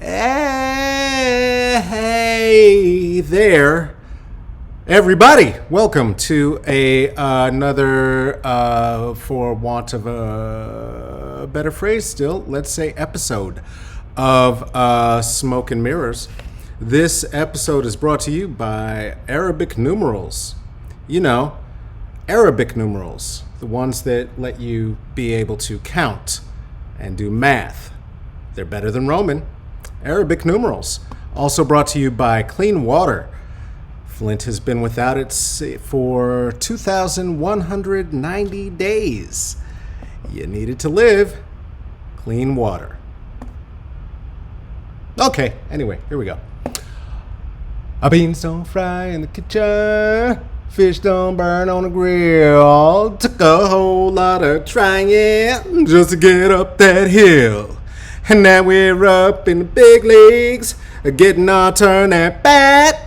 Hey there, everybody! Welcome to another, for want of a better phrase, still, let's say, episode of Smoke and Mirrors. This episode is brought to you by Arabic numerals. You know, Arabic numerals, the ones that let you be able to count and do math. They're better than Roman. Arabic numerals. Also brought to you by Clean Water. Flint has been without it for 2,190 days. You need it to live. Clean water. Okay, anyway, here we go. Our beans don't fry in the kitchen. Fish don't burn on the grill. Took a whole lot of trying just to get up that hill. And now we're up in the big leagues, getting our turn at bat.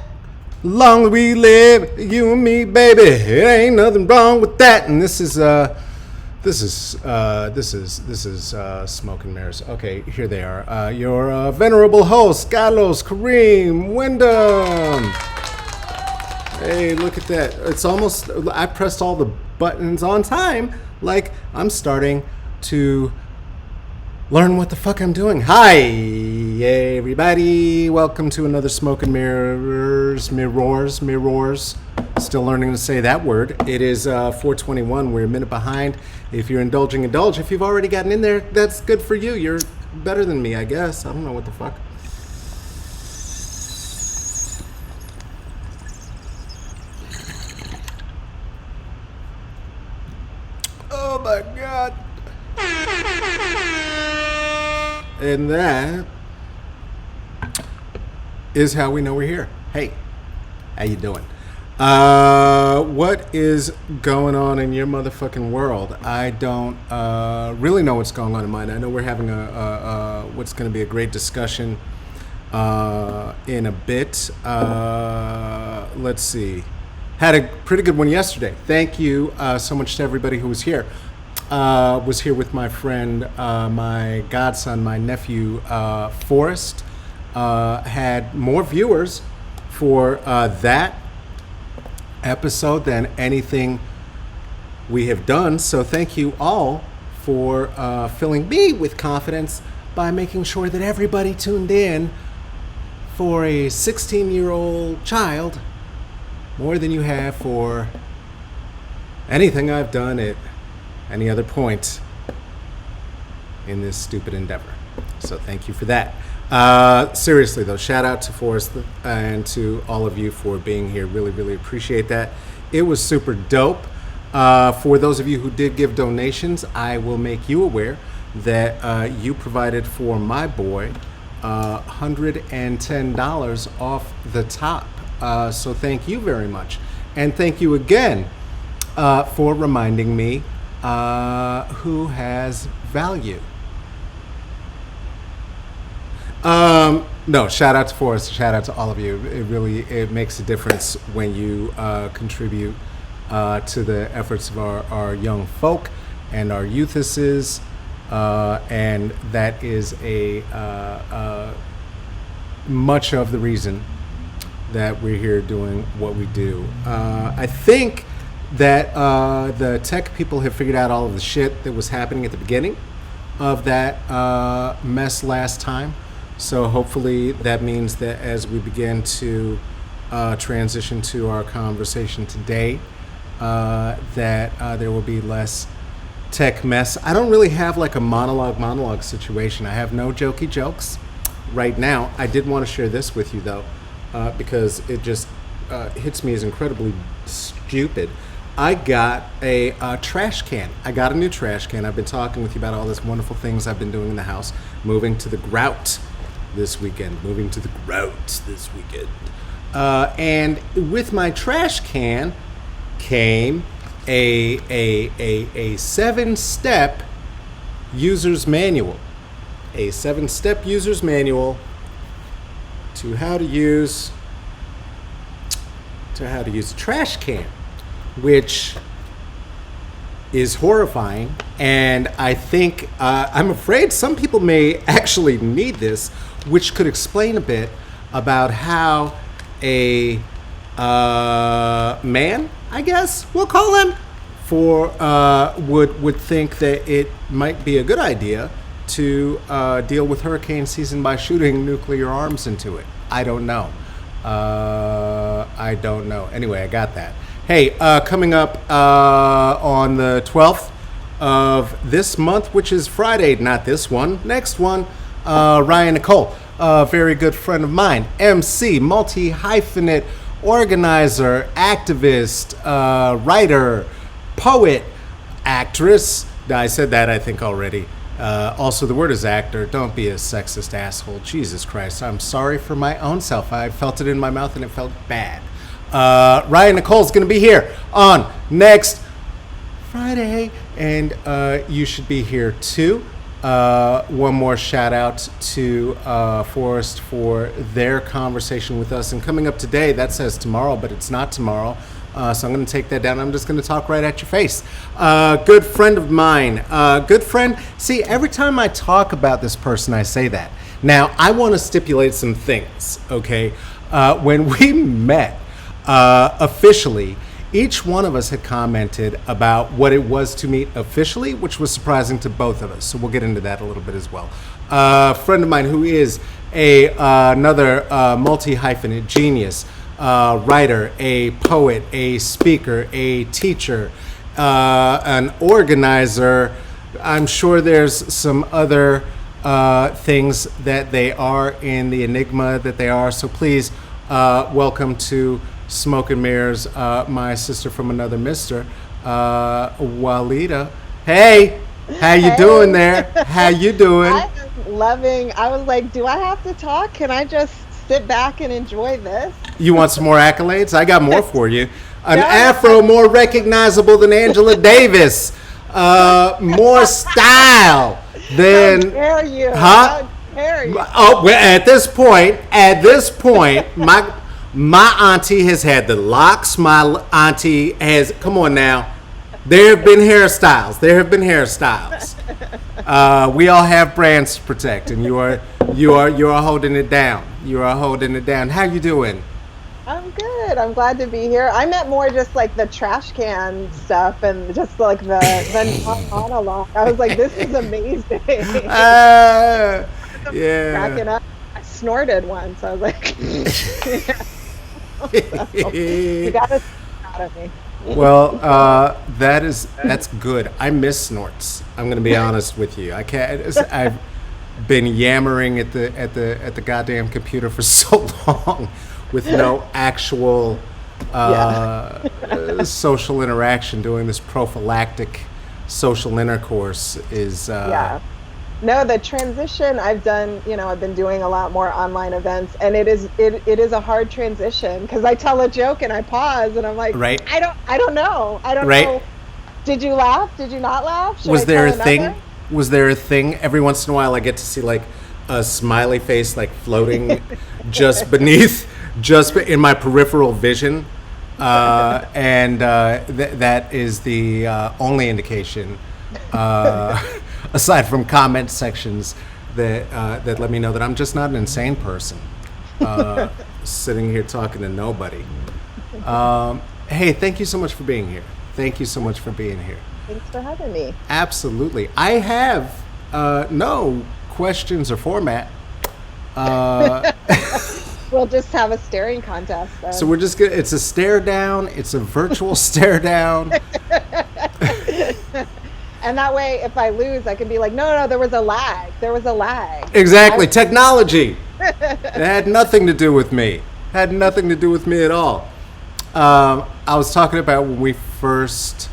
Long as we live, you and me, baby, it ain't nothing wrong with that. And this is Smoke and Mirrors. Okay, here they are. Your venerable host, Carlos Kareem Wyndham. Hey, look at that. It's almost, I pressed all the buttons on time, like I'm starting to learn what the fuck I'm doing. Hi, everybody. Welcome to another Smoke and Mirrors. Still learning to say that word. It is 4:21. We're a minute behind. If you're indulge. If you've already gotten in there, that's good for you. You're better than me, I guess. I don't know what the fuck. Oh my God. And that is how we know we're here. Hey, how you doing? What is going on in your motherfucking world? I don't really know what's going on in mine. I know we're having what's going to be a great discussion in a bit. Let's see. Had a pretty good one yesterday. Thank you so much to everybody who was here. Was here with my friend, my godson, my nephew, Forrest. Had more viewers for that episode than anything we have done. So thank you all for filling me with confidence by making sure that everybody tuned in for a 16-year-old child more than you have for anything I've done at any other point in this stupid endeavor. So thank you for that. Seriously though, shout out to Forrest and to all of you for being here. Really, really appreciate that. It was super dope. For those of you who did give donations, I will make you aware that you provided for my boy $110 off the top. So thank you very much. And thank you again for reminding me who has value. No, shout out to Forrest, shout out to all of you. It makes a difference when you contribute to the efforts of our young folk and our youthuses, and that is much of the reason that we're here doing what we do. I think that the tech people have figured out all of the shit that was happening at the beginning of that mess last time. So hopefully that means that as we begin to transition to our conversation today, that there will be less tech mess. I don't really have like a monologue situation. I have no jokey jokes right now. I did want to share this with you though, because it just hits me as incredibly stupid. I got a trash can. I got a new trash can. I've been talking with you about all these wonderful things I've been doing in the house. Moving to the grout this weekend. And with my trash can came a 7-step user's manual. A 7-step user's manual to how to use a trash can, which is horrifying, and I think I'm afraid some people may actually need this, which could explain a bit about how a man, I guess we'll call him, would think that it might be a good idea to deal with hurricane season by shooting nuclear arms into it. I don't know. I don't know. Anyway, I got that. Hey, coming up on the 12th of this month, which is Friday, not this one, next one, Ryan Nicole, a very good friend of mine, MC, multi-hyphenate, organizer, activist, writer, poet, actress. I said that, I think, already. Also, the word is actor. Don't be a sexist asshole. Jesus Christ. I'm sorry for my own self. I felt it in my mouth and it felt bad. Ryan Nicole's going to be here on next Friday, and you should be here too. One more shout out to Forrest for their conversation with us. And coming up today, that says tomorrow, but it's not tomorrow. So I'm going to take that down. I'm just going to talk right at your face. Good friend of mine. Good friend. See, every time I talk about this person, I say that. Now, I want to stipulate some things, okay? When we met officially, each one of us had commented about what it was to meet officially, which was surprising to both of us. So we'll get into that a little bit as well. A friend of mine who is another multi-hyphenate genius, writer, a poet, a speaker, a teacher, an organizer. I'm sure there's some other things that they are in the enigma that they are. So please welcome to Smoke and Mirrors, my sister from another mister, Walidah. Hey, how you doing there? How you doing? I am loving. I was like, do I have to talk? Can I just sit back and enjoy this? You want some more accolades? I got more for you. An No. afro more recognizable than Angela Davis. More style than... How dare you? Huh? How dare you? Oh, well, at this point, my auntie has had the locks. My auntie has... Come on now. There have been hairstyles. We all have brands to protect, and you are holding it down. You are holding it down. How you doing? I'm good. I'm glad to be here. I meant more just like the trash can stuff and just like the monologue. I was like, this is amazing. Yeah. Cracking up. I snorted once. I was like, so, you got to out of me. Well, that's good. I miss snorts. I'm going to be honest with you. I can't. I've been yammering at the goddamn computer for so long, with no actual social interaction. Doing this prophylactic social intercourse is. No, the transition I've done, I've been doing a lot more online events, and it is a hard transition because I tell a joke and I pause and I'm like, right. I don't know. Know. Did you laugh? Did you not laugh? Was there a thing? Was there a thing? Every once in a while I get to see like a smiley face like floating just in my peripheral vision. And that is the only indication, aside from comment sections that let me know that I'm just not an insane person, sitting here talking to nobody. Hey, thank you so much for being here. Thank you so much for being here. Thanks for having me. Absolutely. I have no questions or format. We'll just have a staring contest then. So we're just gonna, it's a stare down. It's a virtual stare down. And that way, if I lose, I can be like, no, there was a lag. Exactly. Technology. It had nothing to do with me. Had nothing to do with me at all. I was talking about when we first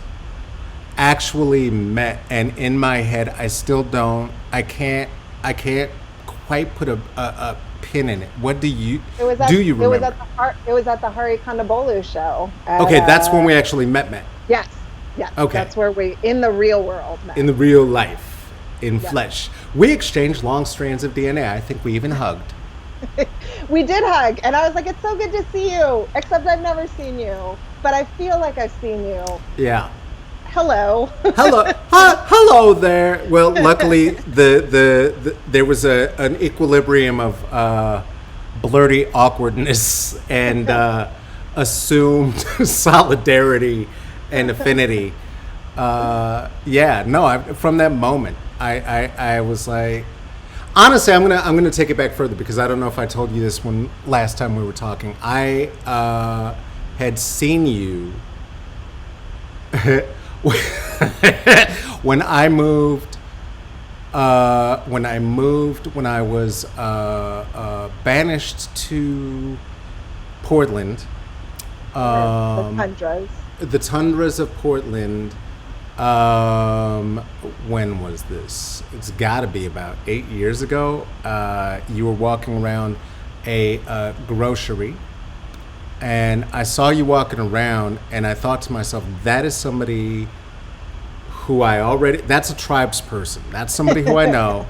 actually met, and in my head, I can't quite put a pin in it. What do you remember? It was at the Hari Kondabolu show. Okay, that's when we actually met. Yes. Okay. That's where we, in the real world, met. In the real life, in flesh. We exchanged long strands of DNA. I think we even hugged. We did hug, and I was like, it's so good to see you, except I've never seen you, but I feel like I've seen you. Yeah. hello. Hello there. Well, luckily there was an equilibrium of blurty awkwardness and assumed solidarity and affinity. From that moment, I was like, honestly, I'm gonna take it back further because I don't know if I told you this when last time we were talking. I had seen you when I moved. When I was banished to Portland. The tundras of Portland. When was this? It's got to be about 8 years ago. You were walking around a grocery, and I saw you walking around, and I thought to myself, that is somebody who that's a tribes person. That's somebody who I know.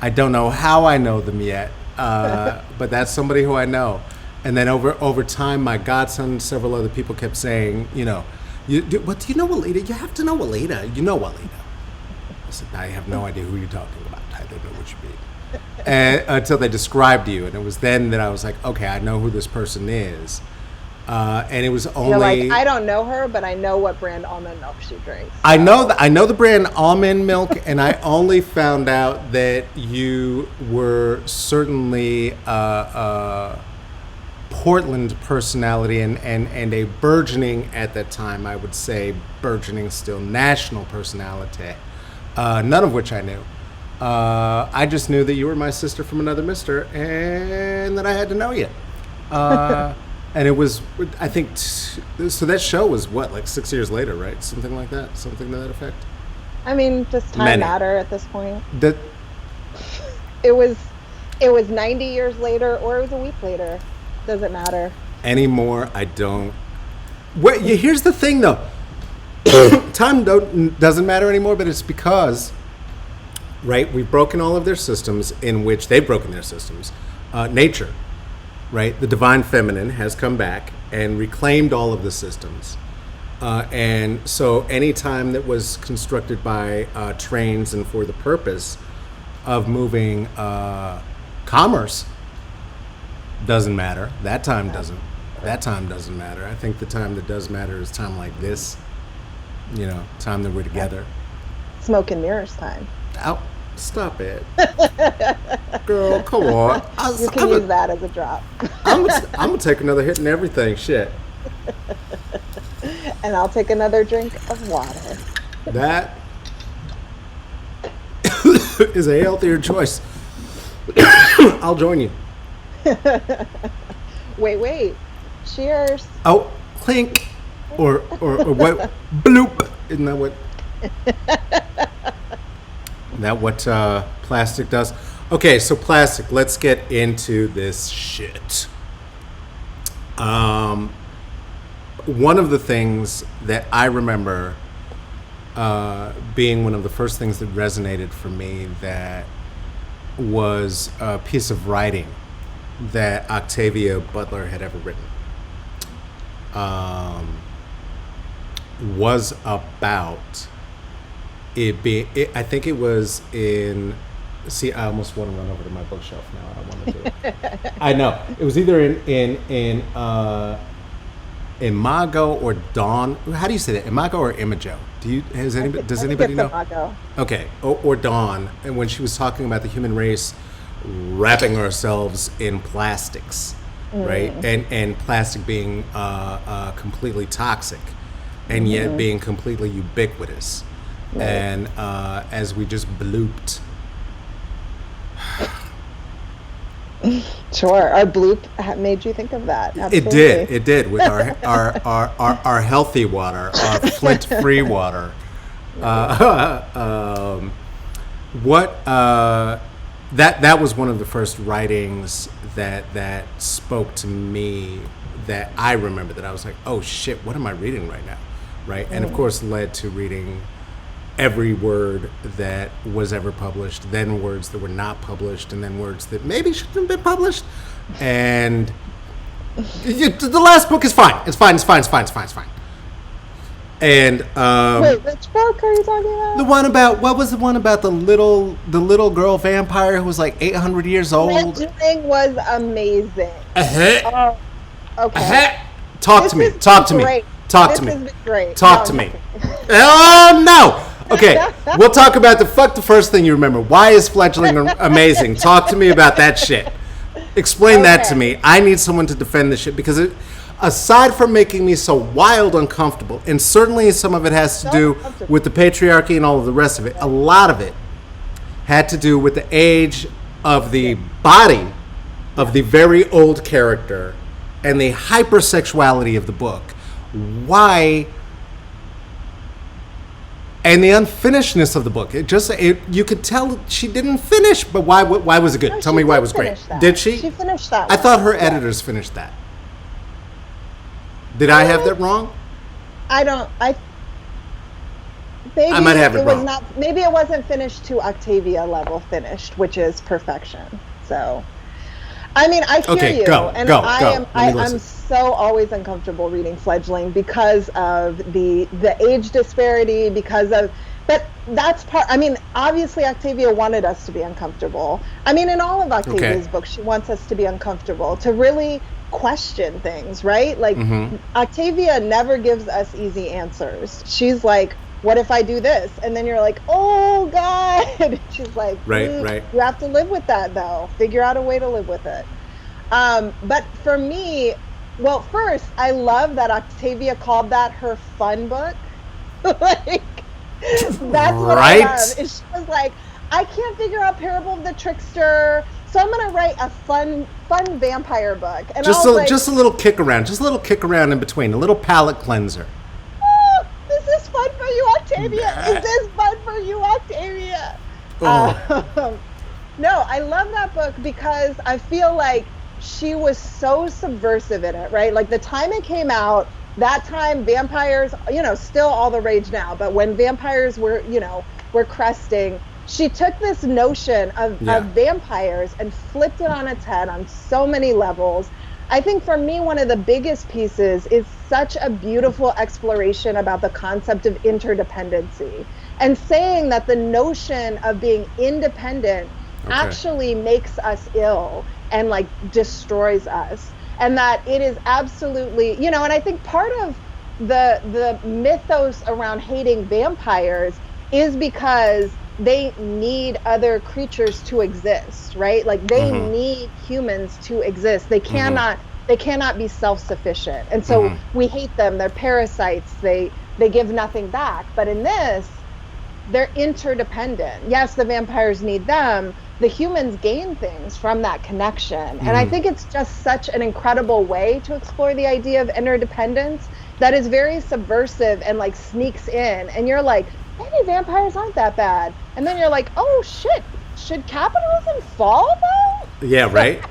I don't know how I know them yet, but that's somebody who I know. And then over time, my godson and several other people kept saying, do you know Walidah? You have to know Walidah. You know Walidah. I said, I have no idea who you're talking about. I don't know what you mean. And, until they described you. And it was then that I was like, okay, I know who this person is. And it was only... You're like, I don't know her, but I know what brand almond milk she drinks. So. I know the brand almond milk, and I only found out that you were certainly... Portland personality and a burgeoning, at that time, I would say burgeoning still, national personality, none of which I knew. I just knew that you were my sister from another mister and that I had to know you. And it was, I think, so that show was what, like 6 years later, right? Something like that? Something to that effect? I mean, does time matter at this point? It was 90 years later or it was a week later. Doesn't matter anymore. I don't. Here's the thing, though. Time doesn't matter anymore, but it's because, right? We've broken all of their systems, in which they've broken their systems. Nature, right? The divine feminine has come back and reclaimed all of the systems, and so any time that was constructed by trains and for the purpose of moving commerce. Doesn't matter. That time doesn't matter. I think the time that does matter is time like this. Time that we're together. Smoke and mirrors time. Oh, stop it. Girl, come on. You can use that as a drop. I'm gonna take another hit and everything. Shit. And I'll take another drink of water. That is a healthier choice. I'll join you. Wait. Cheers. Oh, clink. Or what? Bloop. Isn't that what? That what plastic does? Okay, so plastic. Let's get into this shit. One of the things that I remember being one of the first things that resonated for me, that was a piece of writing that Octavia Butler had ever written, was about it being. I think it was in. See, I almost want to run over to my bookshelf now. I don't want to do it. I know it was either in Imago or Dawn. How do you say that? Imago or Imago? Does anybody know? Imago. Okay, or Dawn, and when she was talking about the human race wrapping ourselves in plastics, right? And plastic being completely toxic, and yet being completely ubiquitous. Right. And as we just blooped. Sure, our bloop made you think of that. Absolutely. It did with our healthy water, our Flint-free water. That was one of the first writings that spoke to me, that I remember, that I was like, oh shit, what am I reading right now, right? And of course led to reading every word that was ever published, then words that were not published, and then words that maybe shouldn't have been published. And the last book is fine. It's fine. And Wait, which book are you talking the about? one about, what was the one about the little girl vampire who was like 800 years old? Fledgling was amazing. Uh-huh. Oh, okay. Uh-huh. Talk This to me. has Talk been to me. great. Talk This to me. has been great. No, Talk to I'm me. joking. Oh no. Okay, we'll talk about the first thing you remember. Why is Fledgling amazing? Talk to me about that shit. Explain that to Okay. me. I need someone to defend this shit because aside from making me so wild uncomfortable, and certainly some of it has to So do uncomfortable. with the patriarchy and all of the rest of it. A lot of it had to do with the age of the body of the very old character and the hypersexuality of the book. Why? And the unfinishedness of the book. You could tell she didn't finish, but why was it good? No, Tell she me why it did was great. finish that. Did she? She finished that I one. thought her Yeah. editors finished that. Did I have that wrong? I don't. Maybe I might have it was wrong. not. Maybe it wasn't finished to Octavia level finished, which is perfection. So, I mean, I hear Okay, you, go, and go, I go. am. Let me I'm listen. so always uncomfortable reading Fledgling because of the age disparity. Because of, but that's part. I mean, obviously, Octavia wanted us to be uncomfortable. I mean, in all of Octavia's books, she wants us to be uncomfortable, to really question things, right? Like Octavia never gives us easy answers. She's like, what if I do this? And then you're like, oh God. She's like, Right. You have to live with that though. Figure out a way to live with it. But for me, well, first, I love that Octavia called that her fun book. Like, that's what I Right. love. Is she was like, I can't figure out Parable of the Trickster, so I'm gonna write a fun vampire book. And Just I was like, just a little kick around, just a little kick around in between, a little palate cleanser. oh, is this fun for you, Octavia? Is this fun for you, Octavia? Oh. No, I love that book because I feel like she was so subversive in it, right? Like the time it came out, that time vampires, still all the rage now, but when vampires were cresting, she took this notion of vampires and flipped it on its head on so many levels. I think for me, one of the biggest pieces is such a beautiful exploration about the concept of interdependency and saying that the notion of being independent actually makes us ill and like destroys us. And that it is absolutely, and I think part of the mythos around hating vampires is because they need other creatures to exist, right? Like they need humans to exist. They cannot be self-sufficient. And so we hate them. They're parasites. They give nothing back. But in this, they're interdependent. Yes, the vampires need them. The humans gain things from that connection. And I think it's just such an incredible way to explore the idea of interdependence that is very subversive and like sneaks in. And you're like, maybe vampires aren't that bad. And then you're like, oh shit, should capitalism fall though? Yeah, right.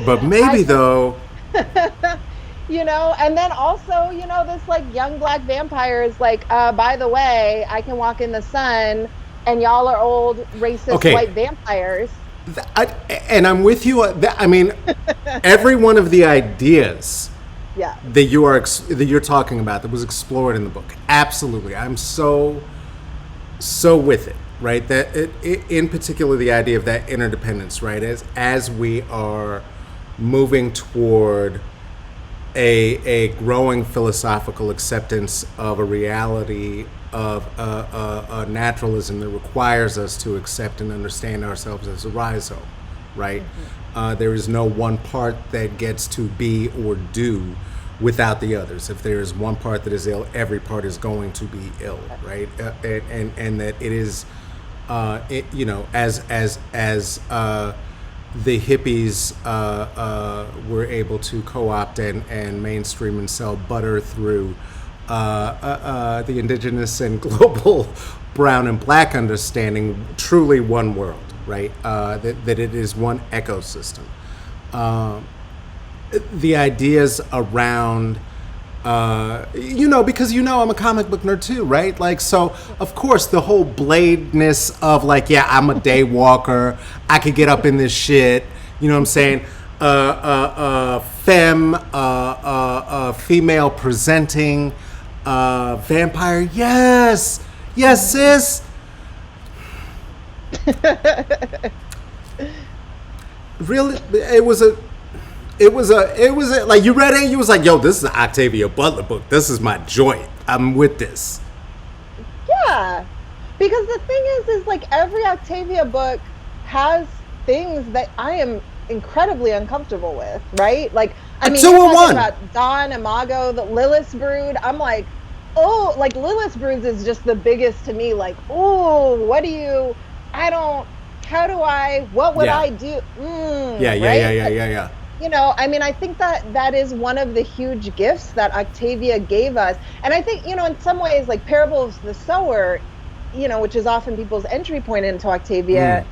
But maybe though. And then also, this like young black vampire is like, by the way, I can walk in the sun and y'all are old racist white vampires. And I'm with you. I mean, every one of the ideas that you're talking about that was explored in the book, absolutely. I'm so with it, right? That in particular, the idea of that interdependence, right? As we are moving toward a growing philosophical acceptance of a reality of a naturalism that requires us to accept and understand ourselves as a rhizome, right? There is no one part that gets to be or do without the others. If there is one part that is ill, every part is going to be ill, right? And that it is, as the hippies were able to co-opt and mainstream and sell butter through the indigenous and global brown and black understanding, truly one world, right? That it is one ecosystem. The ideas around, because I'm a comic book nerd too, right? Like, so of course the whole bladeness of like, yeah, I'm a day walker, I could get up in this shit, you know what I'm saying? Female presenting, Vampire, yes, sis. Really, it was like, you read it, you was like, yo, this is an Octavia Butler book. This is my joint. I'm with this. Yeah, because the thing is like every Octavia book has things that I am incredibly uncomfortable with, right? Like, I mean, you're talking about Dawn, Imago, the Lilith's Brood. I'm like, oh, like Lilith's Brood is just the biggest to me. Like, oh, what would I do? Yeah. You know, I mean, I think that is one of the huge gifts that Octavia gave us. And I think, you know, in some ways, like Parable of the Sower, you know, which is often people's entry point into Octavia,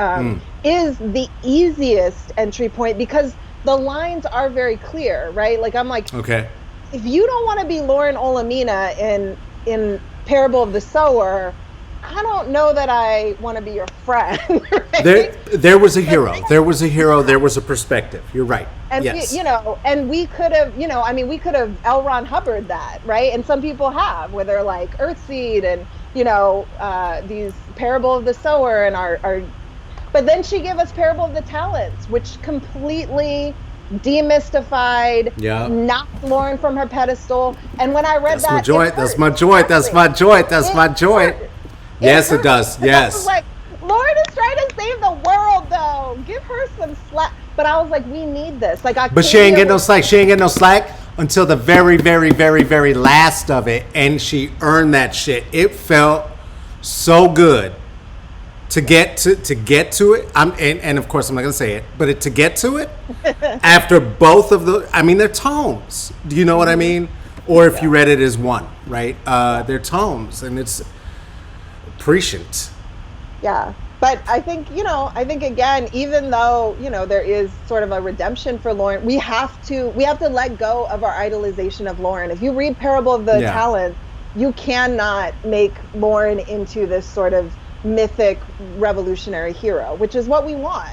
is the easiest entry point because the lines are very clear, right? Like, I'm like, okay, if you don't want to be Lauren Olamina in Parable of the Sower, I don't know that I want to be your friend. Right? There was a hero. There was a perspective. You're right. And yes. You know, and we could have, you know, I mean, we could have L. Ron Hubbard that, right? And some people have, where they're like Earthseed and, you know, these Parable of the Sower and our. But then she gave us Parable of the Talents, which completely demystified, knocked Lauren from her pedestal. And when I read that's my joint. Yes, it does. Yes. I was like, Lauren is trying to save the world, though. Give her some slack. But I was like, we need this. Like, but she ain't getting no slack. She ain't getting no slack until the very, very, very, very last of it, and she earned that shit. It felt so good to get to it. And of course I'm not gonna say it, but to get to it after both of the. I mean, they're tomes. Do you know what I mean? Or if you read it as one, right? They're tomes, and it's prescient. Yeah. But I think, you know, again, even though, you know, there is sort of a redemption for Lauren, we have to let go of our idolization of Lauren. If you read Parable of the Talents, you cannot make Lauren into this sort of mythic revolutionary hero, which is what we want.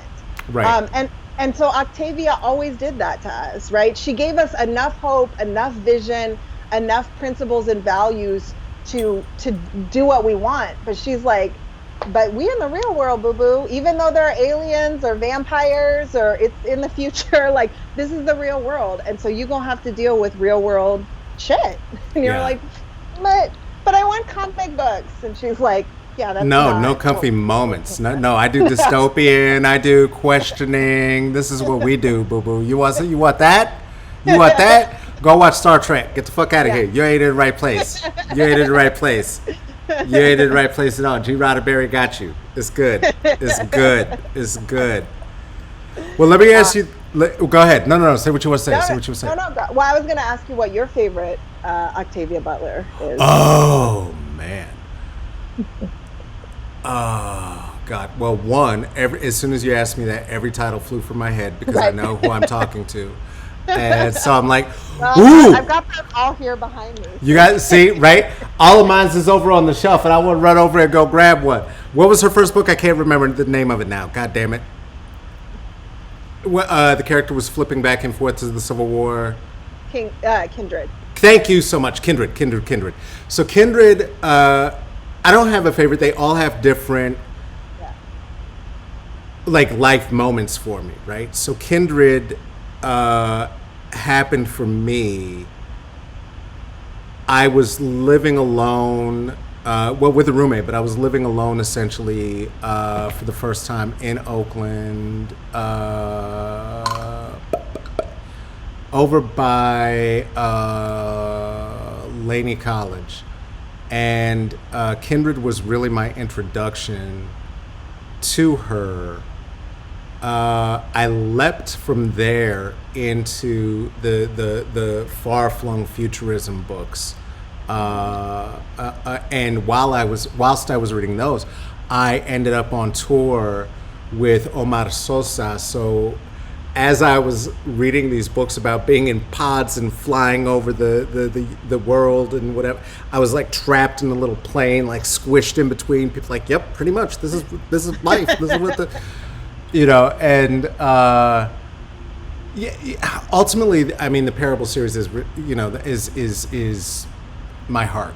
Right. And so Octavia always did that to us, right? She gave us enough hope, enough vision, enough principles and values to do what we want. But she's like, but we in the real world, boo-boo, even though there are aliens or vampires or it's in the future, like, this is the real world. And so you're going to have to deal with real world shit. And you're like, but I want comic books. And she's like, yeah, that's no comfy moments. No, I do dystopian. I do questioning. This is what we do, boo-boo. You want that? You want that? Go watch Star Trek. Get the fuck out of here. You ain't in the right place. You ain't in the right place. You ain't in the right place at all. G. Roddenberry got you. It's good. It's good. Well, let me ask you. Go ahead. No. Say what you want to say. Say what you want to say. No. Well, I was going to ask you what your favorite Octavia Butler is. Oh, man. Oh, God. Well, one, as soon as you asked me that, every title flew from my head because I know who I'm talking to. And so I'm like, ooh. I've got them all here behind me. You guys see, right? All of mine is over on the shelf, and I want to run over and go grab one. What was her first book? I can't remember the name of it now. God damn it. The character was flipping back and forth to the Civil War. Kindred. Thank you so much. Kindred. So Kindred, I don't have a favorite. They all have different like life moments for me, right? So Kindred happened for me. I was living alone, with a roommate, but I was living alone essentially for the first time in Oakland, over by Laney College. And Kindred was really my introduction to her. I leapt from there into the far-flung futurism books, and whilst I was reading those, I ended up on tour with Omar Sosa. So as I was reading these books about being in pods and flying over the world and whatever, I was like trapped in a little plane, like squished in between people. Like, yep, pretty much. This is life. This is what the and ultimately, I mean, the Parable series is my heart.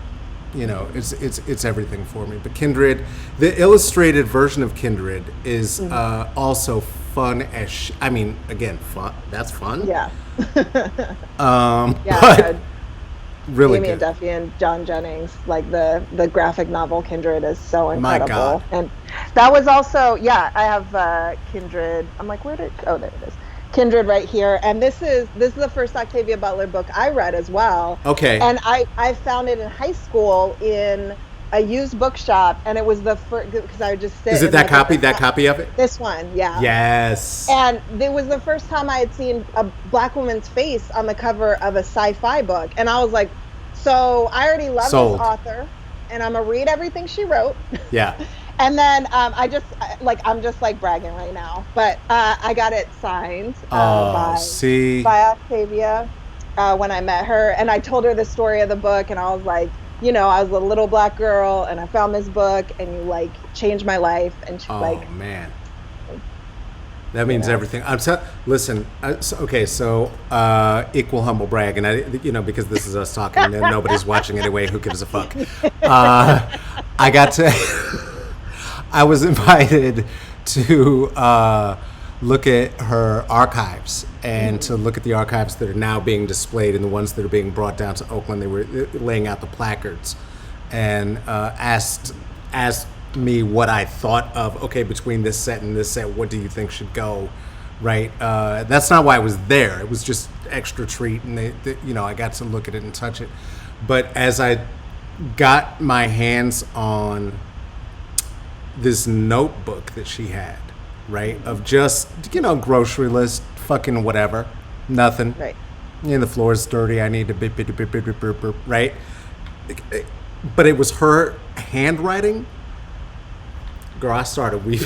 It's everything for me. But Kindred, the illustrated version of Kindred is also fun as again, fun. That's fun. Yeah. But really Damien good. Duffy and John Jennings, like the graphic novel Kindred is so incredible. My God. And that was also, I have Kindred. I'm like, there it is. Kindred right here. And this is the first Octavia Butler book I read as well. Okay. And I found it in high school in a used bookshop, and it was the first, because I would just sit. Is it that copy? That copy of it? This one, yeah. Yes. And it was the first time I had seen a black woman's face on the cover of a sci-fi book, and I was like, so I already love Sold. this author, and I'm gonna read everything she wrote. Yeah. And then I'm just like bragging right now, but I got it signed by Octavia when I met her, and I told her the story of the book, and I was like, I was a little black girl, and I found this book, and you like changed my life, and she man, that means everything. Listen, so equal humble brag, and I, because this is us talking, and nobody's watching anyway. Who gives a fuck? I got to. I was invited to look at her archives and to look at the archives that are now being displayed and the ones that are being brought down to Oakland. They were laying out the placards and asked me what I thought of, between this set and this set, what do you think should go, right? That's not why I was there. It was just extra treat, and I got to look at it and touch it. But as I got my hands on this notebook that she had, right, of just, grocery list, fucking whatever, nothing. Right. The floor is dirty, I need to beep, right? But it was her handwriting. Girl, I started weeping.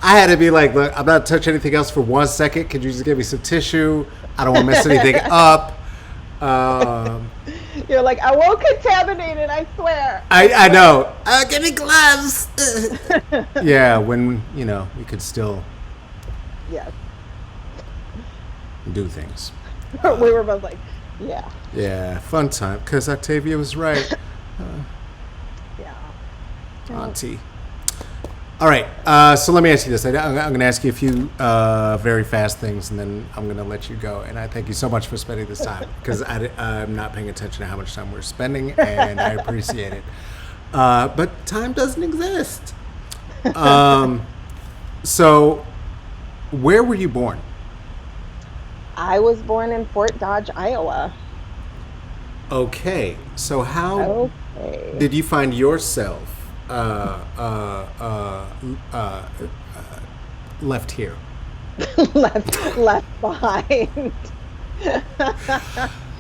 I had to be like, look, I'm not touching anything else for 1 second. Could you just give me some tissue? I don't want to mess anything up. You're like, I won't contaminate it, I swear. I know. Give me gloves. Yeah, when, we could still do things. We were both like, yeah. Yeah, fun time, because Octavia was right. Auntie. All right, so let me ask you this. I'm going to ask you a few very fast things, and then I'm going to let you go. And I thank you so much for spending this time, because I'm not paying attention to how much time we're spending, and I appreciate it. But time doesn't exist. So, where were you born? I was born in Fort Dodge, Iowa. Okay, so how did you find yourself left here? left behind.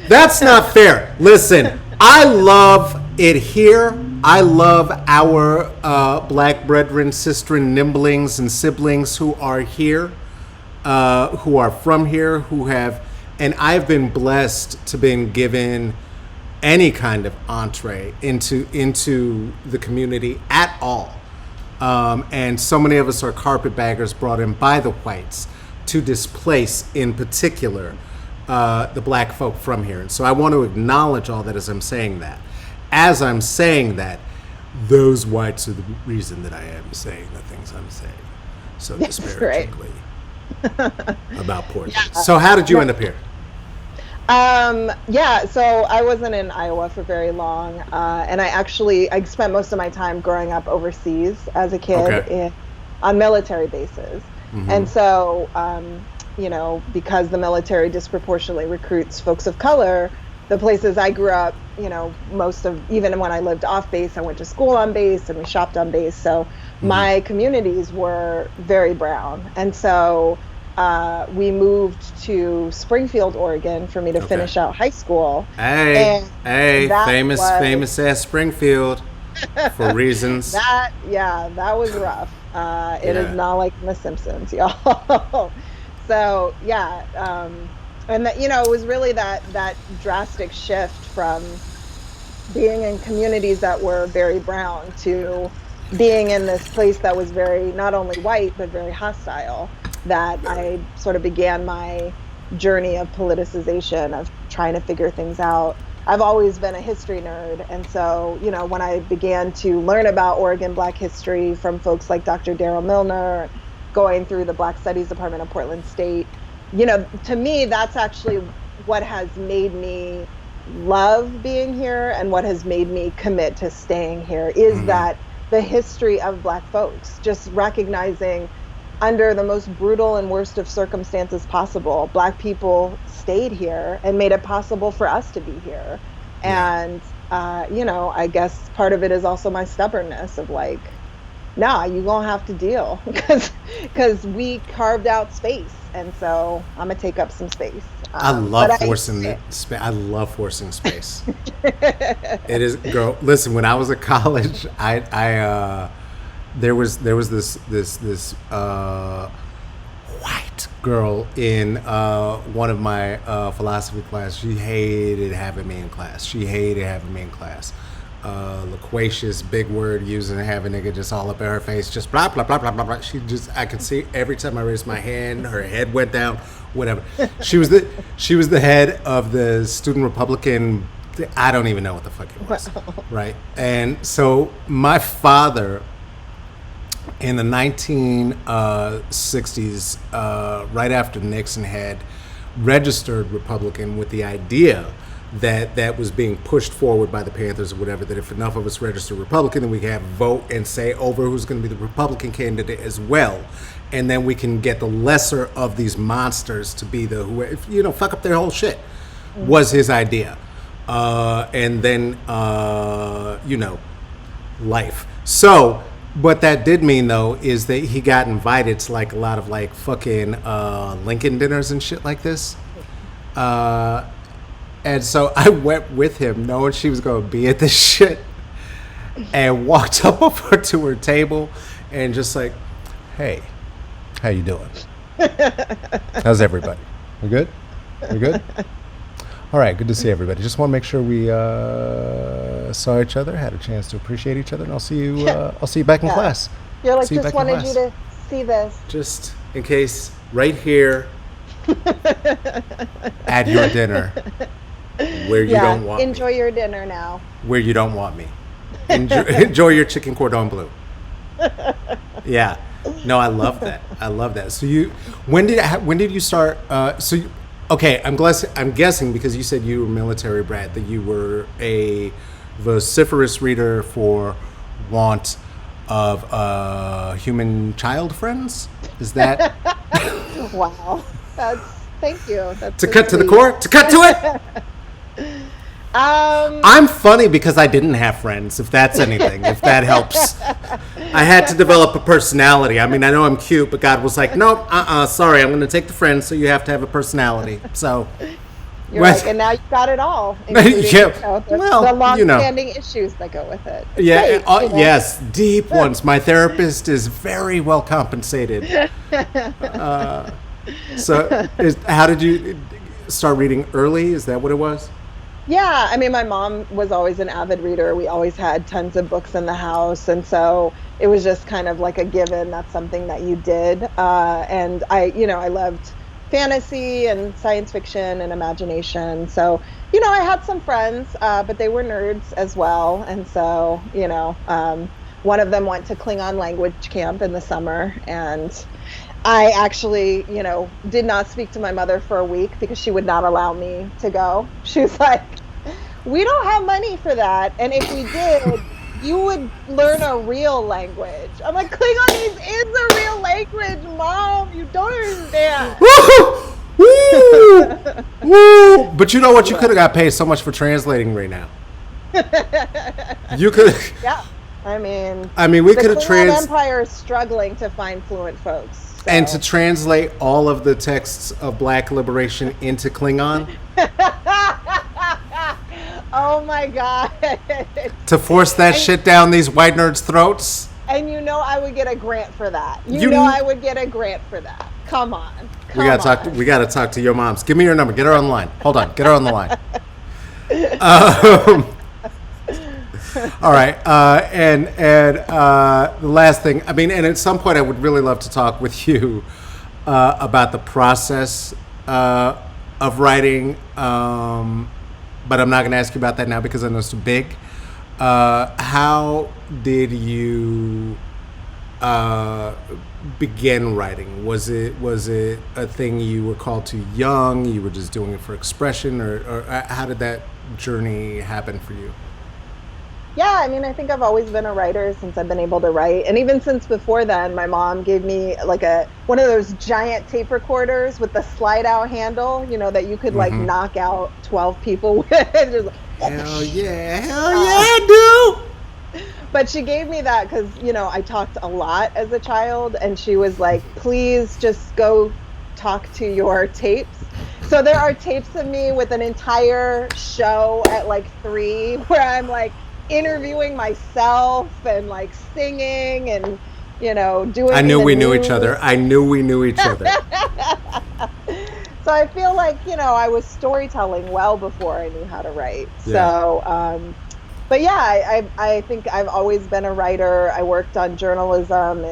That's not fair. Listen, I love it here. I love our black brethren, sisterin, nimblings, and siblings who are here, who are from here, who have, and I've been blessed to been given any kind of entree into the community at all. And so many of us are carpetbaggers brought in by the whites to displace, in particular, the black folk from here. And so I want to acknowledge all that as I'm saying that. As I'm saying that, those whites are the reason that I am saying the things I'm saying so disparagingly about Portland. Yeah. So how did you end up here? So I wasn't in Iowa for very long, and I spent most of my time growing up overseas as a kid on military bases. Mm-hmm. And so, because the military disproportionately recruits folks of color, the places I grew up, even when I lived off base, I went to school on base and we shopped on base. So my communities were very brown. And so we moved to Springfield, Oregon for me to finish out high school. Hey, famous ass Springfield for reasons. That was rough. It is not like The Simpsons, y'all. So and that, it was really that drastic shift from being in communities that were very brown to being in this place that was very not only white but very hostile, that I sort of began my journey of politicization, of trying to figure things out. I've always been a history nerd. And so, when I began to learn about Oregon Black history from folks like Dr. Daryl Milner, going through the Black Studies Department of Portland State, to me, that's actually what has made me love being here, and what has made me commit to staying here is that the history of Black folks, just recognizing under the most brutal and worst of circumstances possible, Black people stayed here and made it possible for us to be here. And, I guess part of it is also my stubbornness of like, nah, you're going to have to deal because we carved out space. And so I'm going to take up some space. I love forcing space. It is, girl. Listen, when I was at college, there was this white girl in one of my philosophy class. She hated having me in class. Loquacious, big word using, have a nigga just all up in her face, just blah blah blah blah blah blah. I could see every time I raised my hand, her head went down, whatever. She was the head of the student Republican. I don't even know what the fuck it was, right? And so my father, in the 1960s, right after Nixon had registered Republican with the idea that was being pushed forward by the Panthers or whatever, that if enough of us register Republican, then we can have a vote and say over who's going to be the Republican candidate as well. And then we can get the lesser of these monsters to be fuck up their whole shit, was his idea. And then, life. So what that did mean, though, is that he got invited to like a lot of like fucking Lincoln dinners and shit like this. And so I went with him knowing she was going to be at this shit, and walked up over to her table and just like, hey, how you doing? How's everybody? We good? We good? All right, good to see everybody. Just want to make sure we saw each other, had a chance to appreciate each other, and I'll see you back in class. You're like, just wanted you to see this. Just in case, right here at your dinner. Where you don't want enjoy me. Your dinner now. Where you don't want me. Enjoy your chicken cordon bleu. Yeah. No, I love that. So when did you start? Okay, I'm guessing because you said you were military brat that you were a vociferous reader for want of human child friends. Is that? Wow. Thank you. That's to cut to the core. To cut to it. I'm funny because I didn't have friends, if that's anything, if that helps. I had to develop a personality. I mean, I know I'm cute, but God was like, nope, sorry, I'm going to take the friends, so you have to have a personality. So you're like, and now you've got it all. Including, the long-standing issues that go with it. It's great, yes, deep ones. My therapist is very well compensated. So how did you start reading early? Is that what it was? Yeah, I mean, my mom was always an avid reader. We always had tons of books in the house. And so it was just kind of like a given. That's something that you did. And I loved fantasy and science fiction and imagination. So, I had some friends, but they were nerds as well. And so, one of them went to Klingon language camp in the summer. And I actually, did not speak to my mother for a week because she would not allow me to go. She was like, we don't have money for that. And if we did, you would learn a real language. I'm like, Klingonese is a real language, Mom. You don't understand. Woo! But you know what? You could have got paid so much for translating right now. You could. Yeah. I mean, we could have The Empire is struggling to find fluent folks. So. And to translate all of the texts of Black liberation into Klingon. Oh my God. To force that shit down these white nerds' throats. And I would get a grant for that. I would get a grant for that. Come on. We gotta talk to your moms. Give me your number. Get her on the line. Hold on. Get her on the line. All right, and the last thing, and at some point I would really love to talk with you about the process of writing, but I'm not going to ask you about that now because I know it's too big. How did you begin writing? Was it a thing you were called to young? You were just doing it for expression, or how did that journey happen for you? Yeah, I mean, I think I've always been a writer since I've been able to write. And even since before then, my mom gave me like one of those giant tape recorders with the slide out handle, that you could like knock out 12 people with. Just, hell yeah, dude! But she gave me that because, I talked a lot as a child, and she was like, please just go talk to your tapes. So there are tapes of me with an entire show at like 3 where I'm like, interviewing myself and like singing and doing. I knew we knew each other. So I feel like I was storytelling well before I knew how to write. Yeah. So but yeah, I think I've always been a writer. I worked on journalism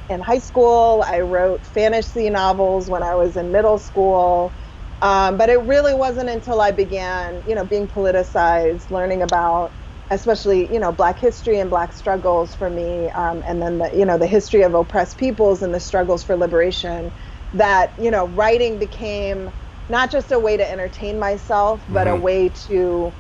in high school. I wrote fantasy novels when I was in middle school. But it really wasn't until I began being politicized, learning about especially, Black history and Black struggles for me, and then the history of oppressed peoples and the struggles for liberation, that, writing became not just a way to entertain myself, but a way to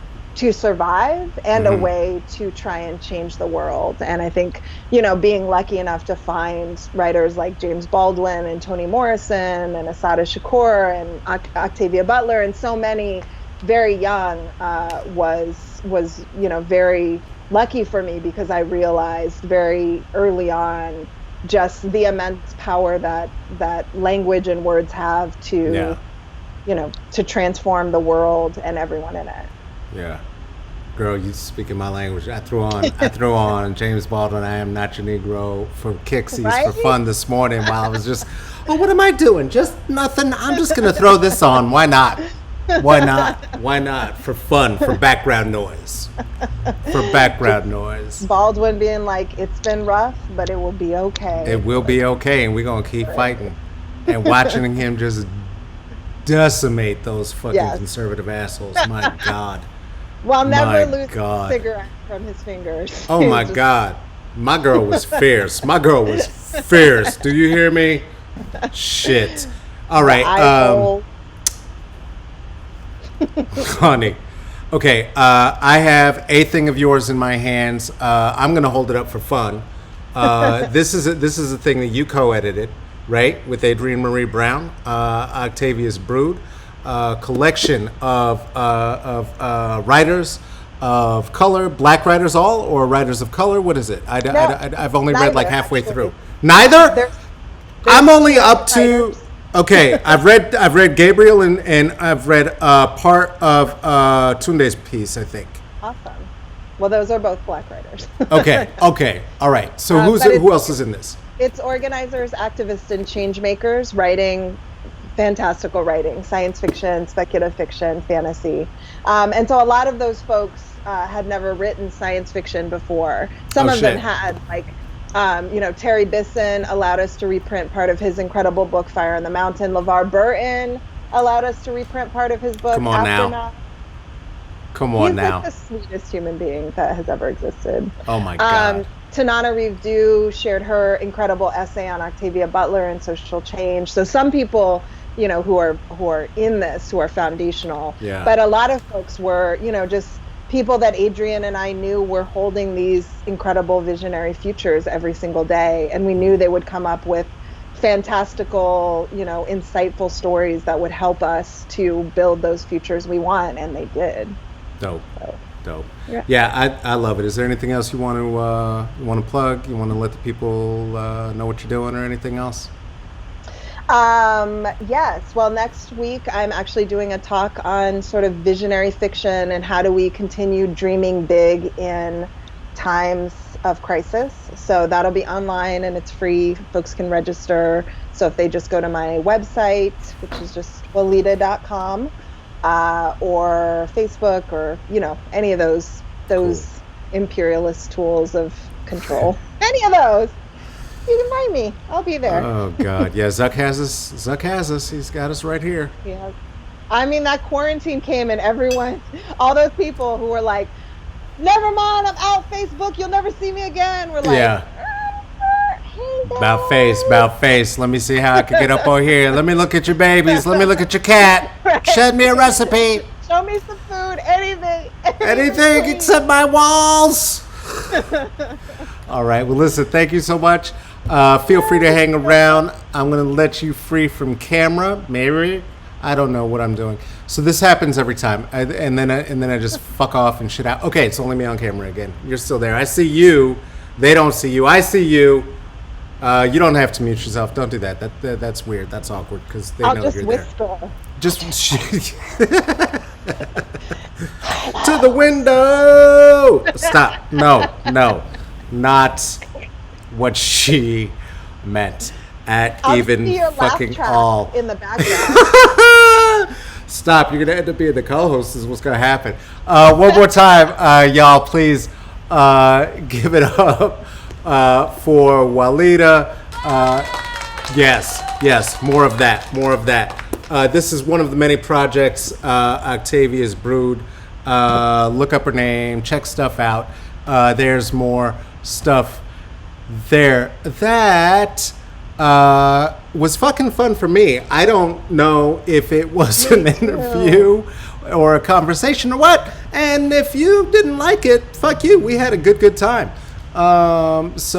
survive and a way to try and change the world. And I think, being lucky enough to find writers like James Baldwin and Toni Morrison and Assata Shakur and Octavia Butler and so many very young was very lucky for me, because I realized very early on just the immense power that language and words have to to transform the world and everyone in it. Yeah. Girl, you speaking my language. I threw on James Baldwin, I Am Not Your Negro for kicksies, right? For fun this morning while I was just, what am I doing? Just nothing. I'm just going to throw this on. Why not? Why not? For fun, for background noise. Baldwin being like, it's been rough, but it will be okay. It will be okay, and we're going to keep fighting. And watching him just decimate those fucking conservative assholes. My God. Well, never lose a cigarette from his fingers. Oh, my God. My girl was fierce. Do you hear me? Shit. All right. Honey. Okay, I have a thing of yours in my hands. I'm going to hold it up for fun. This is a thing that you co-edited, right, with Adrienne Marie Brown, Octavias Brood, collection of writers of color, Black writers all, or writers of color. What is it? I've only read like halfway through. Neither. There's I'm only up to. Okay, I've read Gabriel and I've read part of Tunde's piece, I think. Awesome. Well, those are both Black writers. Okay, all right. So who else is in this? It's organizers, activists, and change makers writing fantastical writing, science fiction, speculative fiction, fantasy. And so a lot of those folks had never written science fiction before. Some of them had, like, Terry Bisson allowed us to reprint part of his incredible book, Fire on the Mountain. LeVar Burton allowed us to reprint part of his book, Come on now. He's like the sweetest human being that has ever existed. Oh my God. Tanana Reeve shared her incredible essay on Octavia Butler and social change. So some people, who are in this, who are foundational. Yeah. But a lot of folks were, just people that Adrienne and I knew were holding these incredible visionary futures every single day. And we knew they would come up with fantastical, insightful stories that would help us to build those futures we want. And they did. Dope. Yeah, I love it. Is there anything else you want to plug? You want to let the people know what you're doing or anything else? Yes. Well, next week I'm actually doing a talk on sort of visionary fiction and how do we continue dreaming big in times of crisis. So that'll be online and it's free. Folks can register. So if they just go to my website, which is just walidah.com, or Facebook, or any of those cool. Imperialist tools of control. Any of those, you can find me. I'll be there. Oh God, yeah. Zuck has us. He's got us right here. Yeah. I mean, that quarantine came and everyone, all those people who were like, never mind, I'm out Facebook, you'll never see me again. We're like, Yeah. Hey guys. About face. Let me see how I can get up over here. Let me look at your babies. Let me look at your cat. Right. Send me a recipe. Show me some food, anything. Anything except my walls. All right. Well, listen, thank you so much. Feel free to hang around. I'm going to let you free from camera. Maybe. I don't know what I'm doing. So this happens every time. And then I just fuck off and shit out. Okay, it's only me on camera again. You're still there. I see you. They don't see you. I see you. You don't have to mute yourself. Don't do that. That's weird. That's awkward because they know you're whisper. there. Just to the window. Stop. No, not what she meant at I'll even see your laugh fucking track all. in the background. Stop. You're gonna end up being the co-host. Is what's gonna happen. One more time, y'all. Please give it up for Walidah. Yes. More of that. This is one of the many projects, Octavias Brood. Look up her name, check stuff out. There's more stuff there. That was fucking fun for me. I don't know if it was an interview or a conversation or what. And if you didn't like it, fuck you. We had a good time. That's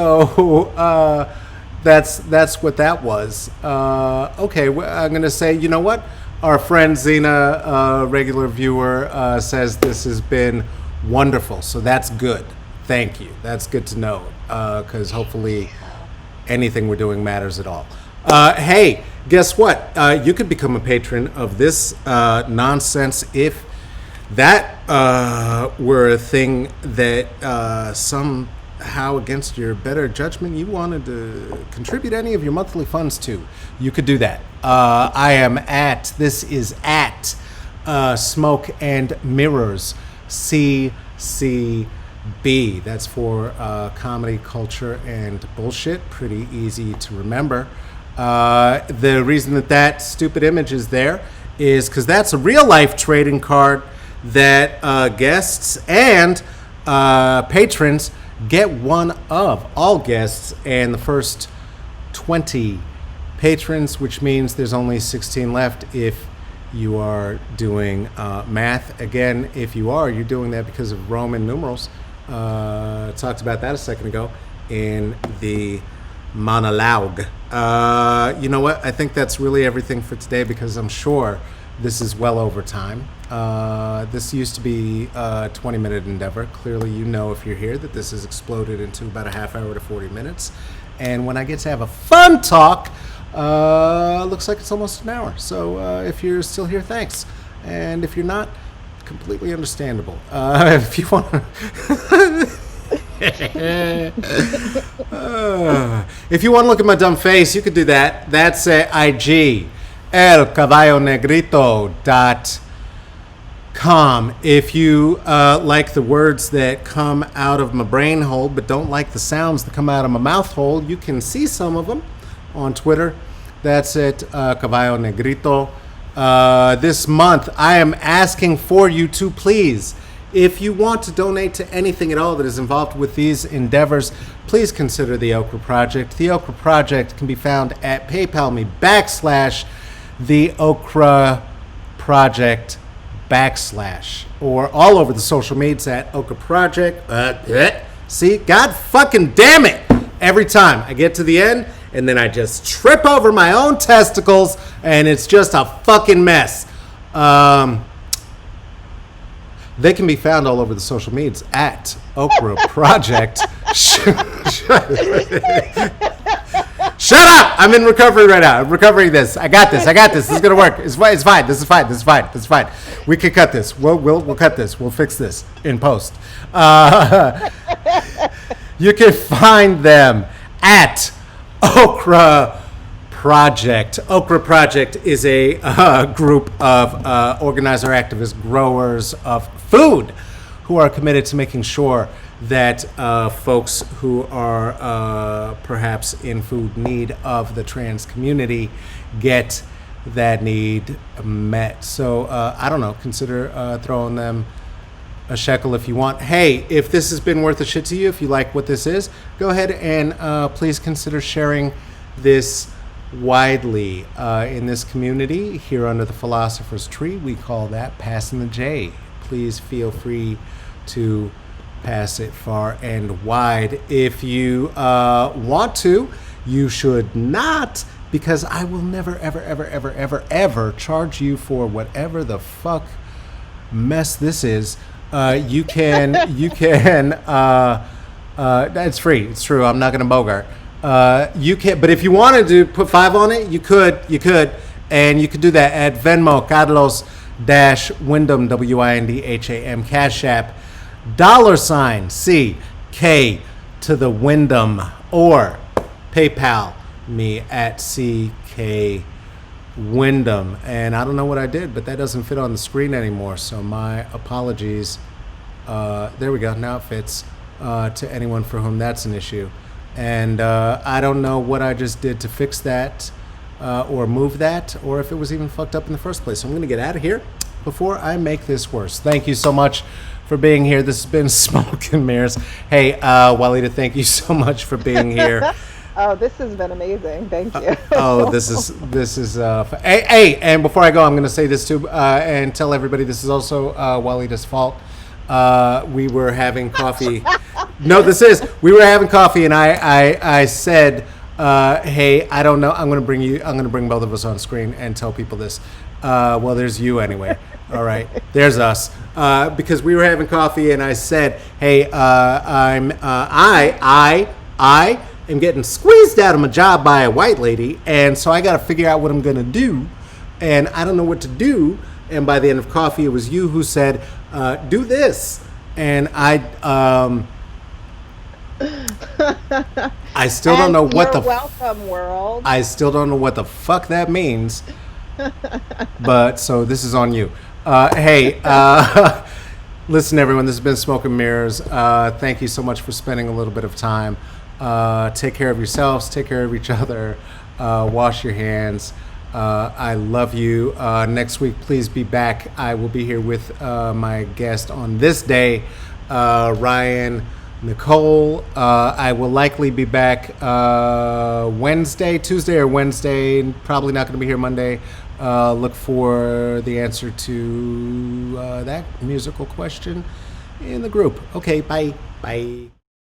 what that was. Okay, I'm going to say, you know what? Our friend Zena, a regular viewer, says this has been wonderful. So that's good. Thank you. That's good to know, because hopefully anything we're doing matters at all. Hey, guess what? You could become a patron of this nonsense if that were a thing that somehow against your better judgment you wanted to contribute any of your monthly funds to. You could do that. This is at Smoke and Mirrors, CCB. That's for comedy, culture, and bullshit. Pretty easy to remember. The reason that stupid image is there is because that's a real life trading card that guests and patrons get one of. All guests and the first 20 patrons, which means there's only 16 left if you are doing math. Again, if you are, you're doing that because of Roman numerals. Talked about that a second ago in the monologue. You know what? I think that's really everything for today because I'm sure this is well over time. This used to be a 20-minute endeavor. Clearly, you know if you're here that this has exploded into about a half hour to 40 minutes. And when I get to have a fun talk, looks like it's almost an hour. So if you're still here, thanks. And if you're not, completely understandable. If you want to... if you want to look at my dumb face, you could do that. That's IG, elcaballonegrito.com. If you like the words that come out of my brain hole but don't like the sounds that come out of my mouth hole, you can see some of them on Twitter. That's it, Caballo Negrito. This month, I am asking for you to please, if you want to donate to anything at all that is involved with these endeavors, please consider the Okra Project. The Okra Project can be found at PayPal me / the Okra Project / or all over the social medias at Okra Project. See, God fucking damn it! Every time I get to the end, and then I just trip over my own testicles, and it's just a fucking mess. They can be found all over the social medias at Okra Project. Shut up! I'm in recovery right now. I'm recovering this. I got this. This is gonna work. It's fine. This is fine. We can cut this. We'll cut this. We'll fix this in post. You can find them at Okra Project. Okra Project is a group of organizer, activist, growers of food who are committed to making sure that folks who are perhaps in food need of the trans community get that need met. So I don't know, consider throwing them a shekel if you want. Hey, if this has been worth a shit to you, if you like what this is, go ahead and please consider sharing this widely in this community here under the philosopher's tree. We call that passing the J. Please feel free to pass it far and wide. If you want to, you should not, because I will never, ever, ever, ever, ever, ever charge you for whatever the fuck mess this is. You can, it's free. It's true. I'm not going to bogart. You can, but if you wanted to put $5 on it, you could, and you could do that at Venmo, Carlos-Wyndham, Windham, Cash App, $CK to the Wyndham, or PayPal me at CK Wyndham. And I don't know what I did, but that doesn't fit on the screen anymore. So my apologies. There we go. Now it fits to anyone for whom that's an issue. And I don't know what I just did to fix that or move that, or if it was even fucked up in the first place. So I'm going to get out of here before I make this worse. Thank you so much for being here. This has been Smoke and Mirrors. Hey, Walidah, thank you so much for being here. Oh, this has been amazing. Thank you. This is hey, and before I go, I'm going to say this too, and tell everybody this is also Walidah's fault. We were having coffee. We were having coffee, and I said, hey, I don't know. I'm going to bring both of us on screen and tell people this. Well, there's you anyway. All right, there's us. Because we were having coffee, and I said, hey, I am getting squeezed out of my job by a white lady, and so I got to figure out what I'm going to do, and I don't know what to do. And by the end of coffee, it was you who said, do this. And I still don't know what the welcome world. I still don't know what the fuck that means. But so this is on you. Hey, listen, everyone. This has been Smoke and Mirrors. Thank you so much for spending a little bit of time. Take care of yourselves. Take care of each other. Wash your hands. I love you. Next week, please be back. I will be here with my guest on this day, Ryan Nicole. I will likely be back Tuesday or Wednesday. Probably not going to be here Monday. Look for the answer to that musical question in the group. Okay, bye. Bye.